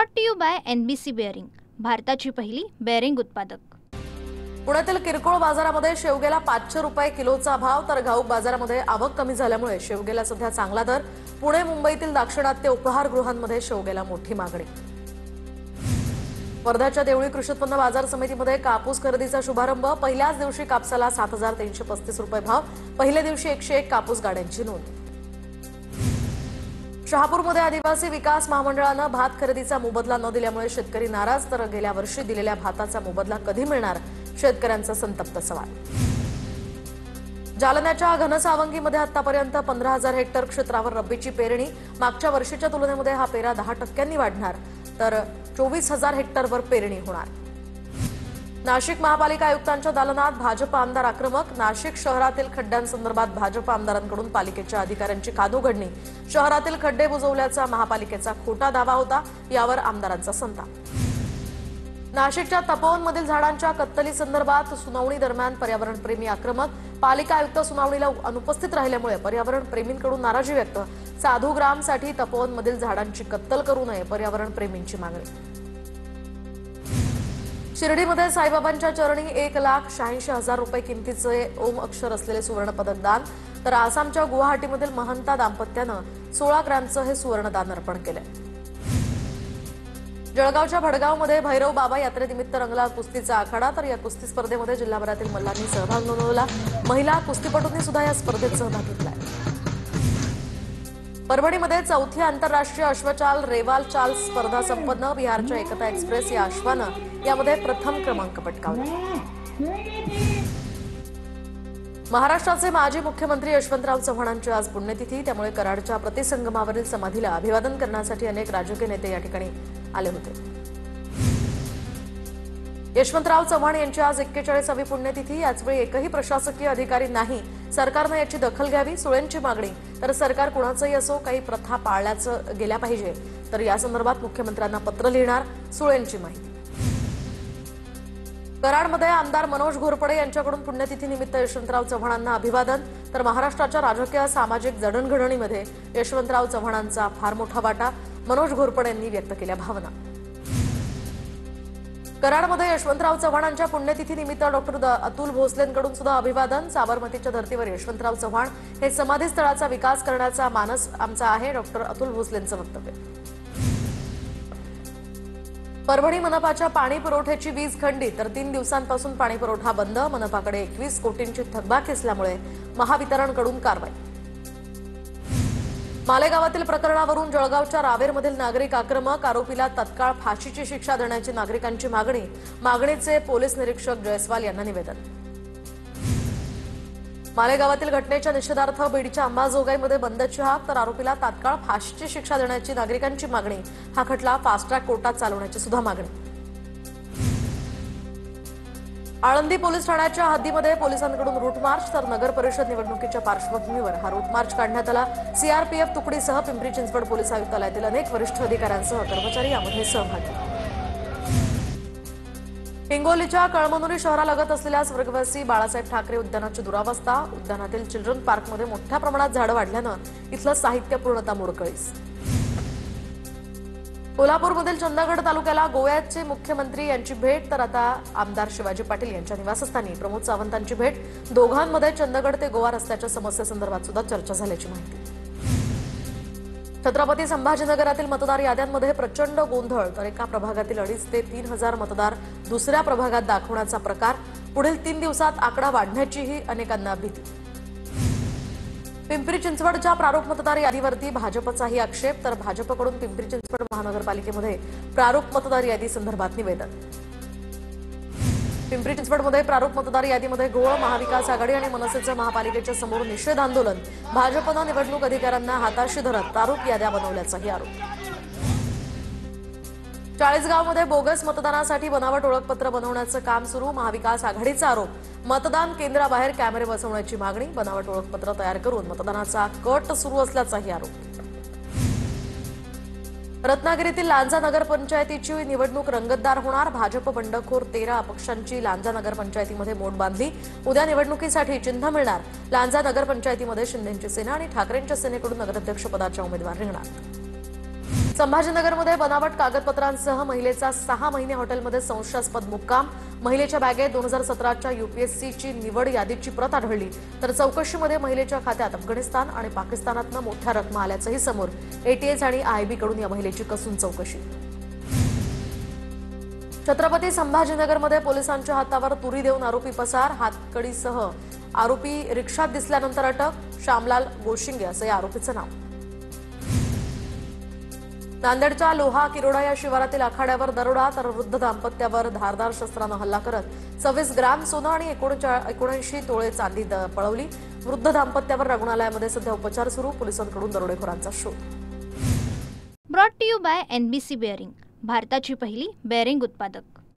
Brought to you by NBC bearing, भारताची पहिली bearing उत्पादक। पुण्यातील किरकोळ बाजारामध्ये शेवग्याला 500 रुपये किलोचा भाव, तर घाऊक बाजारामध्ये आवक कमी झाल्यामुळे शेवग्याला सध्या चांगला दर। पुणे मुंबईतील दाक्षिणात्य उपहारगृहांमध्ये शेवग्याला मोठी मागणी। वर्ध्याच्या देवळी कृषी उत्पन्न बाजार समितीमध्ये कापूस खरेदीचा शुभारंभ। पहिल्याच दिवशी कापसाला 7335 रुपये भाव, पहिल्या दिवशी 101 कापूस गाड्यांची नोंद। शहापूरमध्ये आदिवासी विकास महामंडळानं भात खरेदीचा मोबदला न दिल्यामुळे शेतकरी नाराज, तर गेल्या वर्षी दिलेल्या भाताचा मोबदला कधी मिळणार, शेतकऱ्यांचा संतप्त सवाल। जालन्याच्या घनसावंगीमध्ये आतापर्यंत 15,000 हेक्टर क्षेत्रावर रब्बीची पेरणी। मागच्या वर्षीच्या तुलनेमध्ये हा पेरा 10% वाढणार, तर 24,000 हेक्टरवर पेरणी होणार। नाशिक महापालिका आयुक्तांच्या दालनात भाजप आमदार आक्रमक। नाशिक शहरातील खड्ड्यांसंदर्भात भाजप आमदारांकडून पालिकेच्या अधिकाऱ्यांची कानउघडणी। शहरातील खड्डे बुजवल्याचा महापालिकेचा खोटा दावा होता, यावर आमदारांचा संताप। नाशिकच्या तपोवनमधील झाडांच्या कत्तलीसंदर्भात सुनावणी दरम्यान पर्यावरणप्रेमी आक्रमक। पालिका आयुक्त सुनावणीला अनुपस्थित राहिल्यामुळे पर्यावरणप्रेमींकडून नाराजी व्यक्त। साधूग्रामसाठी तपोवनमधील झाडांची कत्तल करू नये, पर्यावरणप्रेमींची मागणी। शिर्डीमध्ये साईबाबांच्या चरणी 1,86,000 रुपये किमतीचे ओम अक्षर असलेले सुवर्ण पदक दान, तर आसामच्या गुवाहाटीमधील महंता दाम्पत्यानं 16 ग्रॅमचं हे सुवर्णदान अर्पण केलं। जळगावच्या भडगावमध्ये भैरव बाबा यात्रेनिमित्त रंगला कुस्तीचा आखाडा, तर या कुस्ती स्पर्धेमध्ये जिल्हाभरातील मल्लांनी सहभाग नोंदवला। महिला कुस्तीपटूंनी सुद्धा या स्पर्धेत सहभाग घेतलाय। परभणीमध्ये 4थी आंतरराष्ट्रीय अश्वचाल रेवाल चाल स्पर्धा संपन्न। बिहारच्या एकता एक्सप्रेस या अश्वानं यामध्ये प्रथम क्रमांक पटकावला। महाराष्ट्राचे माजी मुख्यमंत्री यशवंतराव चव्हाणांची आज पुण्यतिथी, त्यामुळे कराडच्या प्रतिसंगमावरील समाधीला अभिवादन करण्यासाठी अनेक राजकीय नेते या ठिकाणी आले होते। यशवंतराव चव्हाण यांची आज 41वी पुण्यतिथी। याचवेळी एकही प्रशासकीय अधिकारी नाही, सरकारने याची दखल घ्यावी, सुळेंची मागणी। तर सरकार कुणाचंही असो, काही प्रथा पाळल्याचं गेल्या पाहिजे, तर या संदर्भात मुख्यमंत्र्यांना पत्र लिहिणार, सुळेंची माहिती। कराडमध्ये आमदार मनोज घोरपडे यांच्याकडून पुण्यतिथीनिमित्त यशवंतराव चव्हाणांना अभिवादन, तर महाराष्ट्राच्या राजकीय सामाजिक जडणघडणीमध्ये यशवंतराव चव्हाणांचा फार मोठा वाटा, मनोज घोरपडे यांनी व्यक्त केल्या भावना। कराडमध्ये यशवंतराव चव्हाणांच्या पुण्यतिथीनिमित्त डॉक्टर अतुल भोसलेंकडून सुद्धा अभिवादन। साबरमतीच्या धर्तीवर यशवंतराव चव्हाण हे समाधीस्थळाचा विकास करण्याचा मानस आमचा आहे, डॉक्टर अतुल भोसलेंचं वक्तव्य। परभणी मनपाच्या पाणी पुरवठ्याची वीज खंडित, तर 3 दिवसांपासून पाणी पुरवठा बंद। मनपाकडे 21 कोटींची थकबाकी असल्यामुळे महावितरणकडून कारवाई। मालेगावातील प्रकरणावरून जळगावच्या रावेरमधील नागरिक आक्रमक। आरोपीला तत्काळ फाशीची शिक्षा देण्याची नागरिकांची मागणी। मागणीचे पोलीस निरीक्षक जयस्वाल यांना निवेदन। मालेगावातील घटनेच्या निषेधार्थ बीडच्या अंबाजोगाईमध्ये बंदची हाक, तर आरोपीला तात्काळ फाशीची शिक्षा देण्याची नागरिकांची मागणी। हा खटला फास्ट ट्रॅक कोर्टात चालवण्याची सुद्धा मागणी। आळंदी पोलीस ठाण्याच्या हद्दीमध्ये पोलिसांकडून रूट मार्च, तर नगर परिषद निवडणुकीच्या पार्श्वभूमीवर हा रूट मार्च काढण्यात आला। CRPF तुकडीसह पिंपरी चिंचवड पोलीस आयुक्तालयातील अनेक वरिष्ठ अधिकाऱ्यांसह कर्मचारी यामध्ये सहभागी। हिंगोलीच्या कळमनुरी शहरालगत असलेल्या स्वर्गवासी बाळासाहेब ठाकरे उद्यानाची दुरावस्था। उद्यानातील चिल्ड्रन पार्कमध्ये मोठ्या प्रमाणात झाडं वाढल्यानं इथलं साहित्य पूर्णतः मोडकळीस। कोल्हापूरमधील चंदगड तालुक्याला गोव्याचे मुख्यमंत्री यांची भेट, तर आता आमदार शिवाजी पाटील यांच्या निवासस्थानी प्रमोद सावंतांची भेट। दोघांमध्ये चंदगड ते गोवा रस्त्याच्या समस्येसंदर्भात सुद्धा चर्चा झाल्याची माहिती। छत्रपती संभाजीनगरातील मतदार याद्यांमध्ये प्रचंड गोंधळ, तर एका प्रभागातील 2,500 ते 3,000 मतदार दुसऱ्या प्रभागात दाखवण्याचा प्रकार। पुढील 3 दिवसात आकडा वाढण्याचीही अनेकांना भीती। पिंपरी चिंचवडच्या प्रारूप मतदार यादीवरती भाजपचाही आक्षेप, तर भाजपकडून पिंपरी चिंचवड महानगरपालिकेमध्ये प्रारूप मतदार यादी संदर्भात निवेदन। पिंपरी चिंचवडमध्ये प्रारूप मतदार यादीमध्ये घोळ, महाविकास आघाडी आणि मनसेचं महापालिकेच्या समोर निषेध आंदोलन। भाजपनं निवडणूक अधिकाऱ्यांना हाताशी धरत प्रारूप याद्या बनवल्याचाही आरोप। चाळीसगावमध्ये बोगस मतदानासाठी बनावट ओळखपत्र बनवण्याचं काम सुरू। महाविकास आघाडीचा आरोप, मतदान केंद्राबाहेर कॅमेरे बसवण्याची मागणी। बनावट ओळखपत्र तयार करून मतदानाचा कट सुरू असल्याचाही आरोप। रत्नागिरीतील लांजा नगरपंचायतीची निवडणूक रंगतदार होणार। भाजप बंडखोर 13 अपक्षांची लांजा नगरपंचायतीमध्ये मोड बांधली। उद्या निवडणुकीसाठी चिन्ह मिळणार। लांजा नगरपंचायतीमध्ये शिंदेंची सेना आणि ठाकरेंच्या सेनेकडून नगराध्यक्षपदाच्या उमेदवार रिंगणार। संभाजीनगरमध्ये बनावट कागदपत्रांसह महिलेचा 6 महिने हॉटेलमध्ये संशयास्पद मुक्काम. महिलेच्या बॅगेत 2017च्या यूपीएससीची निवड यादीची प्रत आढळली. तर चौकशीमध्ये महिलेच्या खात्यात अफगाणिस्तान आणि पाकिस्तानातनं मोठ्या रकमा आल्याचंही समोर. एटीएस आणि आयबी कडून या महिलेची कसून चौकशी. छत्रपती संभाजीनगरमध्ये पोलिसांच्या हातावर तुरी देऊन आरोपी पसार. हातकडीसह आरोपी रिक्षात दिसल्यानंतर अटक. श्यामलाल गोशिंगे असं या आरोपीचं नाव. नांदेडच्या लोहा किरोडा या शिवारातील आखाड्यावर दरोडा. तर वृद्ध दाम्पत्यावर धारदार शस्त्रानं हल्ला करत 26 ग्रॅम सोनं आणि 79 तोळे चांदी पळवली. वृद्ध दाम्पत्यावर रुग्णालयामध्ये सध्या उपचार सुरू. पोलिसांकडून दरोडेखोरांचा शोध. Brought to you by NBC bearing, भारताची पहिली बेअरिंग उत्पादक.